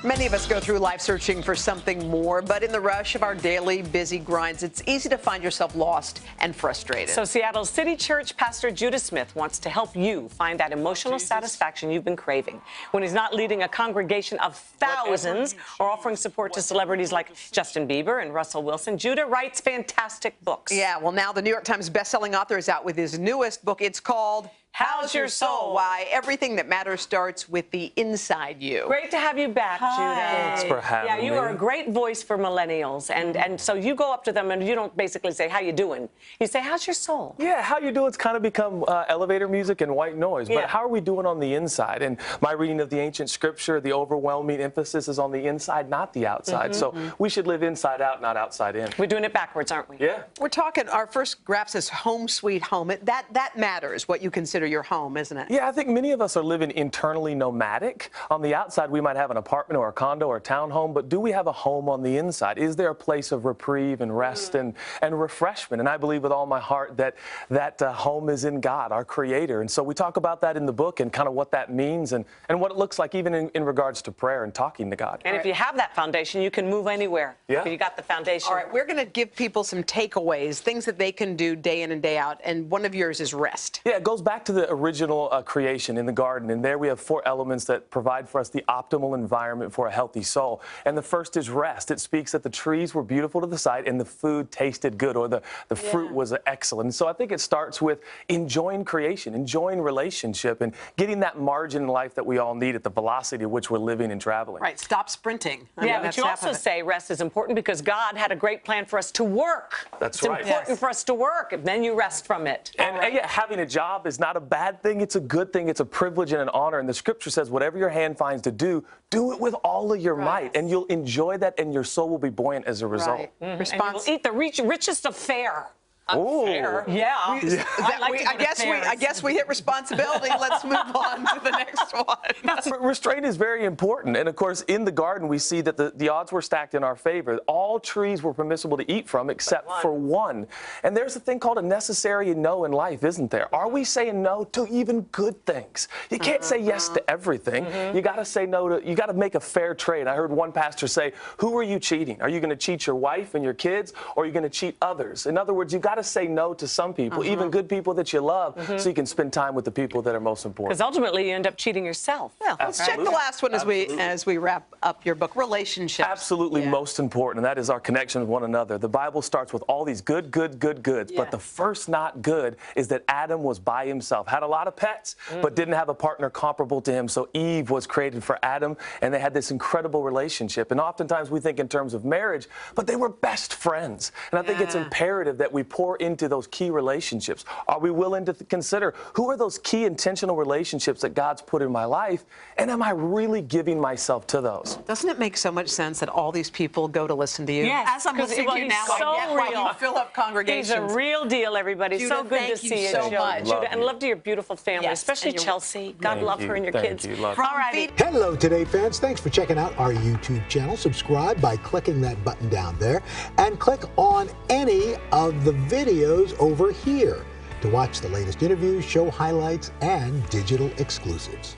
Many of us go through life searching for something more, but in the rush of our daily busy grinds, it's easy to find yourself lost and frustrated. So Seattle City Church Pastor Judah Smith wants to help you find that emotional satisfaction you've been craving when he's not leading a congregation of thousands or offering support to celebrities like Justin Bieber and Russell Wilson. Judah writes fantastic books. Yeah, well, now the New York Times bestselling author is out with his newest book. It's called How's Your Soul? Why everything that matters starts with the inside you. Great to have you back, Judah. Thanks for having me. Yeah, you are a great voice for millennials, and so you go up to them and you don't basically say, how you doing? You say, how's your soul? Yeah, how you doing? It's kind of become elevator music and white noise, but how are we doing on the inside? And my reading of the ancient scripture, the overwhelming emphasis is on the inside, not the outside. So we should live inside out, not outside in. We're doing it backwards, aren't we? Yeah. We're talking, our first graph says home sweet home. That matters, what you consider your home, isn't it? Yeah, I think many of us are living internally nomadic. On the outside, we might have an apartment or a condo or a townhome, but do we have a home on the inside? Is there a place of reprieve and rest and refreshment? And I believe with all my heart that home is in God, our Creator. And so we talk about that in the book and kind of what that means and what it looks like even in regards to prayer and talking to God. And if you have that foundation, you can move anywhere. Yeah. You got the foundation. All right, we're going to give people some takeaways, things that they can do day in and day out, and one of yours is rest. Yeah, it goes back to the original creation in the garden, and there we have 4 elements that provide for us the optimal environment for a healthy soul. And the first is rest. It speaks that the trees were beautiful to the sight and the food tasted good, or the fruit was excellent. And so I think it starts with enjoying creation, enjoying relationship, and getting that margin in life that we all need at the velocity at which we're living and traveling. Right, stop sprinting. Yeah, but you also say rest is important because God had a great plan for us to work. That's it's right. It's important for us to work, and then you rest from it. And yeah, having a job is not a bad thing. It's a good thing. It's a privilege and an honor. And the scripture says, whatever your hand finds to do, do it with all of your might. And you'll enjoy that, and your soul will be buoyant as a result. Right. Response. And you will eat the richest of fare. Fair. Yeah. I guess we hit responsibility. Let's move on to the next one. Restraint is very important. And of course, in the garden, we see that the odds were stacked in our favor. All trees were permissible to eat from except for one. And there's a thing called a necessary no in life, isn't there? Are we saying no to even good things? You can't say yes to everything. You got to say no to, you got to make a fair trade. I heard one pastor say, who are you cheating? Are you going to cheat your wife and your kids, or are you going to cheat others? In other words, you got to say no to some people, even good people that you love, so you can spend time with the people that are most important. Because ultimately, you end up cheating yourself. Well, let's check the last one as we wrap up your book, relationships. Absolutely most important, and that is our connection with one another. The Bible starts with all these goods, but the first not good is that Adam was by himself, had a lot of pets, but didn't have a partner comparable to him. So Eve was created for Adam, and they had this incredible relationship. And oftentimes we think in terms of marriage, but they were best friends. And I think it's imperative that we pour into those key relationships. Are we willing to consider who are those key intentional relationships that God's put in my life, and am I really giving myself to those? Doesn't it make so much sense that all these people go to listen to you? Yes, as I'm listening to you now, real. You fill up congregations. He's a real deal, everybody. Judah, so good to see you, so much. Judah, and love to your beautiful family, especially Chelsea. God love her and your kids. All righty. Hello, Today fans. Thanks for checking out our YouTube channel. Subscribe by clicking that button down there and click on any of the videos over here to watch the latest interviews, show highlights, and digital exclusives.